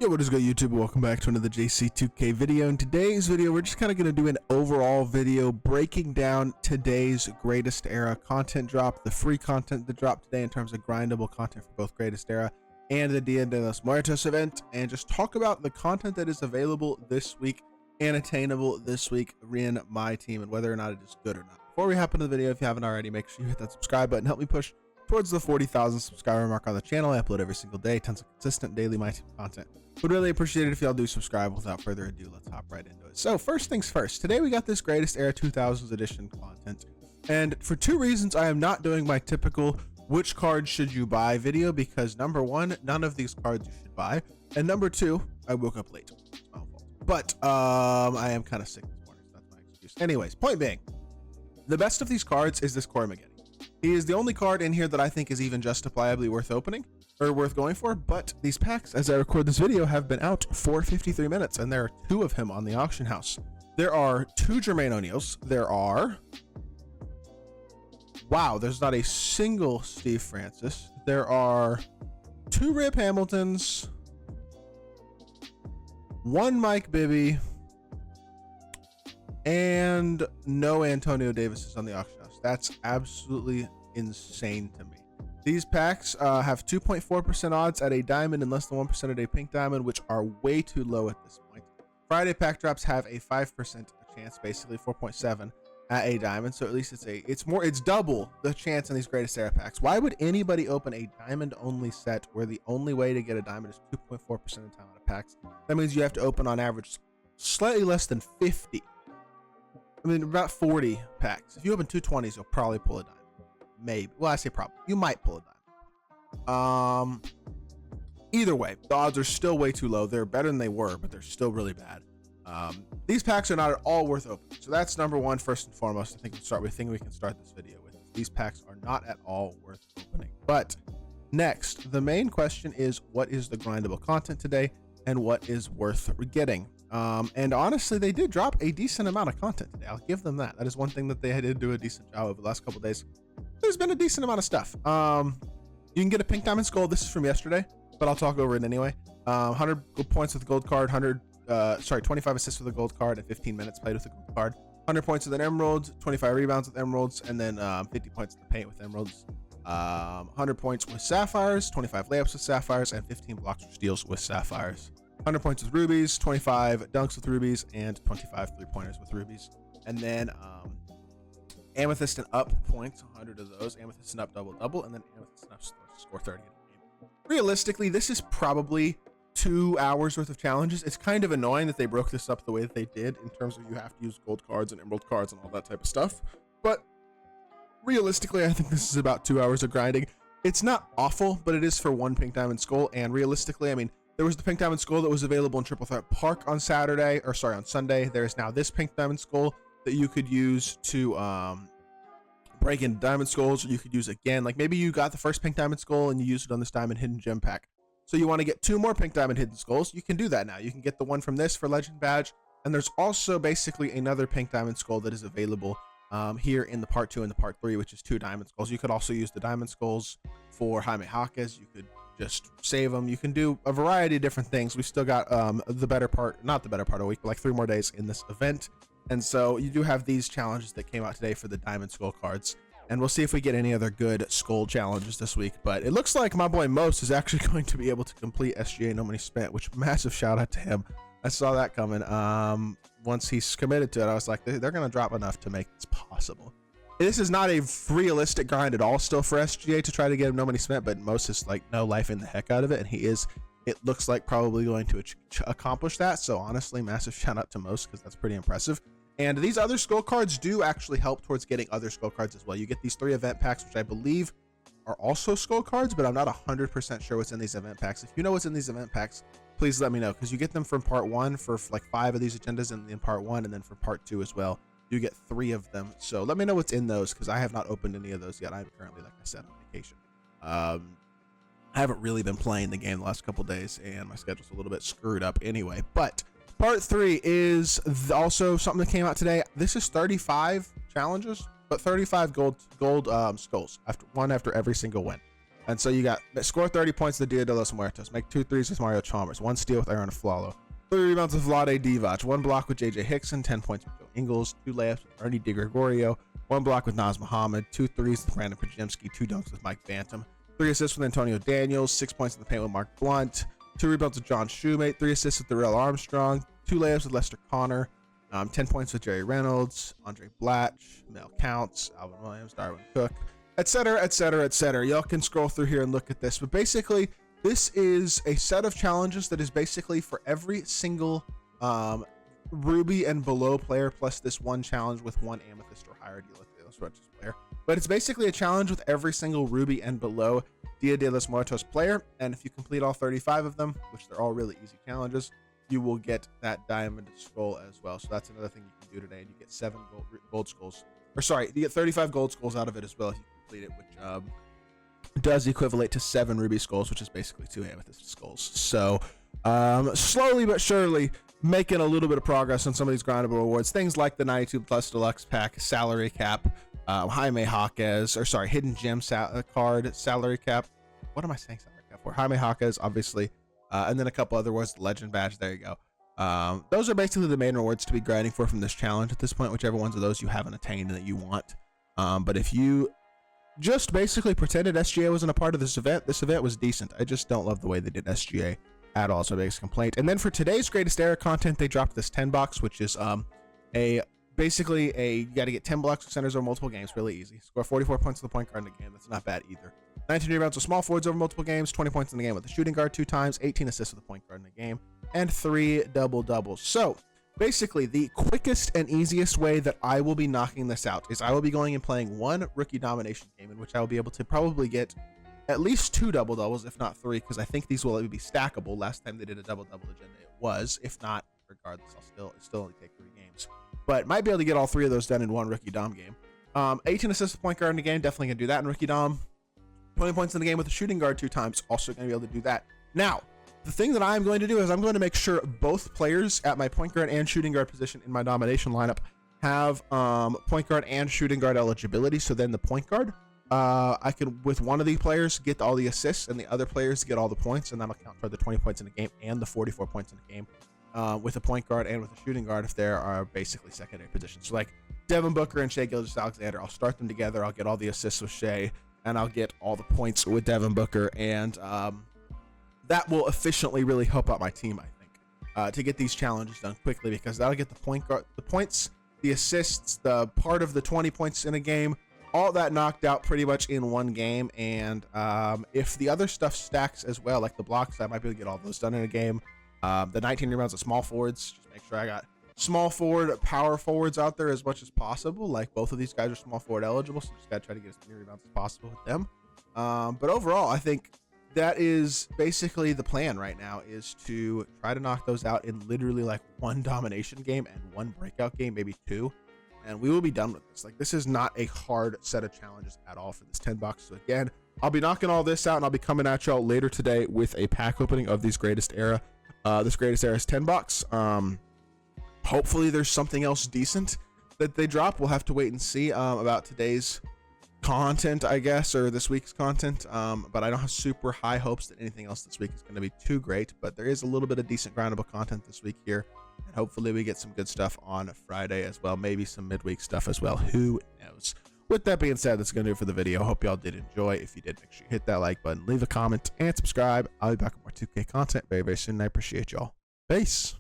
Yo, what is good, YouTube? Welcome back to another JC2K video. In today's video, we're just kind of going to do an overall video breaking down today's greatest era content drop, the free content that dropped today in terms of grindable content for both greatest era and the Dia de los Muertos event, and just talk about the content that is available this week and attainable this week in my team and whether or not it is good or not. Before we hop into the video, if you haven't already, make sure you hit that subscribe button. Help me push towards the 40,000 subscriber mark on the channel. I upload every single day, tons of consistent daily my team content. Would really appreciate it if y'all do subscribe. Without further ado, let's hop right into it. So first things first, today we got this greatest era 2000s edition content, and for two reasons I am not doing my typical which card should you buy video, because number one, none of these cards you should buy, and number two, I woke up late. It's my own fault. But I am kind of sick this morning, so that's my excuse. Anyways, point being, the best of these cards is this Cormageddon. He is the only card in here that I think is even justifiably worth opening or worth going for, but these packs, as I record this video, have been out for 53 minutes, and there are two of him on the auction house. There are two Jermaine O'Neals. There are, wow, there's not a single Steve Francis. There are two Rip Hamiltons, one Mike Bibby, and no Antonio Davis on the auction house. That's absolutely insane to me. These packs have 2.4% odds at a diamond and less than 1% at a pink diamond, which are way too low at this point. Friday pack drops have a 5% chance, basically 4.7 at a diamond. So at least it's double the chance in these greatest era packs. Why would anybody open a diamond only set where the only way to get a diamond is 2.4% of the time out of packs? That means you have to open on average slightly less than 50. I mean, about 40 packs. If you open 220s, you'll probably pull a diamond. Maybe. Well, I say probably. You might pull a diamond. Either way, the odds are still way too low. They're better than they were, but they're still really bad. These packs are not at all worth opening. So that's number one, first and foremost. I think we can start this video with. These packs are not at all worth opening. But next, the main question is, what is the grindable content today and what is worth getting? And honestly, they did drop a decent amount of content today. I'll give them that. That is one thing that they did do a decent job over the last couple of days. There's been a decent amount of stuff. You can get a pink diamond skull. This is from yesterday, but I'll talk over it anyway. 100 points with the gold card, 25 assists with a gold card, and 15 minutes played with a gold card. 100 points with an emerald, 25 rebounds with emeralds, and then 50 points in the paint with emeralds. 100 points with sapphires, 25 layups with sapphires, and 15 blocks or steals with sapphires. 100 points with rubies, 25 dunks with rubies, and 25 three-pointers with rubies. And then amethyst and up points, 100 of those. Amethyst and up double, and then amethyst and up score 30 in a game. Realistically, this is probably 2 hours worth of challenges. It's kind of annoying that they broke this up the way that they did in terms of you have to use gold cards and emerald cards and all that type of stuff. But realistically, I think this is about 2 hours of grinding. It's not awful, but it is for one pink diamond skull. And realistically, I mean, there was the pink diamond skull that was available in Triple Threat Park on Sunday. There is now this pink diamond skull that you could use to break into diamond skulls, or you could use again. Like maybe you got the first pink diamond skull and you used it on this diamond hidden gem pack. So you want to get 2 more pink diamond hidden skulls. You can do that now. You can get the one from this for legend badge. And there's also basically another pink diamond skull that is available here in the part 2 and the part 3, which is 2 diamond skulls. You could also use the diamond skulls for Jaime Jaquez. You could just save them. You can do a variety of different things. We still got not the better part of a week, but like 3 more days in this event. And so you do have these challenges that came out today for the diamond skull cards. And we'll see if we get any other good skull challenges this week. But it looks like my boy Most is actually going to be able to complete SGA No Money Spent, which massive shout out to him. I saw that coming. Once he's committed to it, I was like, they're going to drop enough to make this possible. This is not a realistic grind at all still for SGA to try to get him No Money Spent, but Most is like no life in the heck out of it. And he is, it looks like, probably going to accomplish that. So honestly, massive shout out to Most, because that's pretty impressive. And these other skull cards do actually help towards getting other skull cards as well. You get these 3 event packs, which I believe are also skull cards, but I'm not 100% sure what's in these event packs. If you know what's in these event packs, please let me know, because you get them from part 1 for like 5 of these agendas in part 1, and then for part 2 as well. You get 3 of them. So let me know what's in those, because I have not opened any of those yet. I'm currently, like I said, on vacation. I haven't really been playing the game the last couple days, and my schedule's a little bit screwed up anyway. But part 3 is also something that came out today. This is 35 challenges, but 35 gold skulls after every single win. And so you got score 30 points with Dia de los Muertos, make 2 threes with Mario Chalmers, 1 steal with Aaron Aflalo, 3 rebounds with Vlade Divac, 1 block with JJ Hickson, 10 points with Joe Ingles, 2 layups with Ernie DiGregorio, 1 block with Naz Muhammad, 2 threes with Brandon Pajemski, 2 dunks with Mike Bantam, 3 assists with Antonio Daniels, 6 points in the paint with Mark Blunt, 2 rebounds with John Shoemate, 3 assists with Darrell Armstrong, 2 layups with Lester Connor, 10 points with Jerry Reynolds, Andre Blatch, Mel Counts, Alvin Williams, Darwin Cook, etc., etc., etc. Y'all can scroll through here and look at this, but basically this is a set of challenges that is basically for every single Ruby and below player, plus this one challenge with 1 Amethyst or higher Dia de los Muertos player. But it's basically a challenge with every single Ruby and below Dia de los Muertos player, and if you complete all 35 of them, which they're all really easy challenges, you will get that diamond skull as well. So that's another thing you can do today, and you get 7 gold skulls. Or sorry, you get 35 gold skulls out of it as well if you complete it, which does equivalent to 7 ruby skulls, which is basically 2 amethyst skulls. So slowly but surely making a little bit of progress on some of these grindable rewards. Things like the 92 Plus Deluxe Pack, Salary Cap, Jaime Jaquez, or sorry, Hidden Gem card, Salary Cap. What am I saying Salary Cap for? Jaime Jaquez, obviously. And then a couple other rewards, Legend Badge, there you go. Those are basically the main rewards to be grinding for from this challenge at this point, whichever ones of those you haven't attained and that you want. But if you just basically pretended SGA wasn't a part of this event was decent. I just don't love the way they did SGA at all, so biggest complaint. And then for today's greatest era content, they dropped this 10 box, which is basically you got to get 10 blocks with centers over multiple games, really easy. Score 44 points with the point guard in the game, that's not bad either. 19 rebounds with small forwards over multiple games, 20 points in the game with the shooting guard 2 times, 18 assists with the point guard in the game, and 3 double doubles. So basically the quickest and easiest way that I will be knocking this out is I will be going and playing 1 rookie domination game in which I will be able to probably get at least 2 double doubles, if not 3, because I think these will be stackable. Last time they did a double double agenda, it was. If not, regardless, I'll still only take 3 games, but might be able to get all 3 of those done in 1 rookie dom game. 18 assists with point guard in the game, definitely gonna do that in rookie dom. 20 points in the game with a shooting guard 2 times, also gonna be able to do that. Now, the thing that I'm going to do is I'm going to make sure both players at my point guard and shooting guard position in my domination lineup have point guard and shooting guard eligibility. So then the point guard, I can, with one of these players, get all the assists and the other players get all the points, and that'll count for the 20 points in the game and the 44 points in the game with a point guard and with a shooting guard if there are basically secondary positions. So like Devin Booker and Shai Gilgeous-Alexander, I'll start them together. I'll get all the assists with Shai, and I'll get all the points with Devin Booker, and that will efficiently really help out my team, I think, to get these challenges done quickly, because that'll get the point guard, the points, the assists, the part of the 20 points in a game, all that knocked out pretty much in 1 game. And if the other stuff stacks as well, like the blocks, I might be able to get all those done in a game. The 19 rebounds of small forwards, just make sure I got small forward, power forwards out there as much as possible. Like both of these guys are small forward eligible, so just gotta try to get as many rebounds as possible with them. But overall, I think that is basically the plan right now, is to try to knock those out in literally like 1 domination game and 1 breakout game, maybe 2, and we will be done with this. Like, this is not a hard set of challenges at all for this 10 bucks. So again, I'll be knocking all this out, and I'll be coming at y'all later today with a pack opening of these greatest era. This greatest era is 10 bucks. Hopefully there's something else decent that they drop. We'll have to wait and see about today's content, I guess, or this week's content, but I don't have super high hopes that anything else this week is going to be too great. But there is a little bit of decent grindable content this week here, and hopefully we get some good stuff on Friday as well, maybe some midweek stuff as well, who knows. With that being said, that's gonna do it for the video. Hope y'all did enjoy. If you did, make sure you hit that like button, leave a comment, and subscribe. I'll be back with more 2K content very, very soon, and I appreciate y'all. Peace.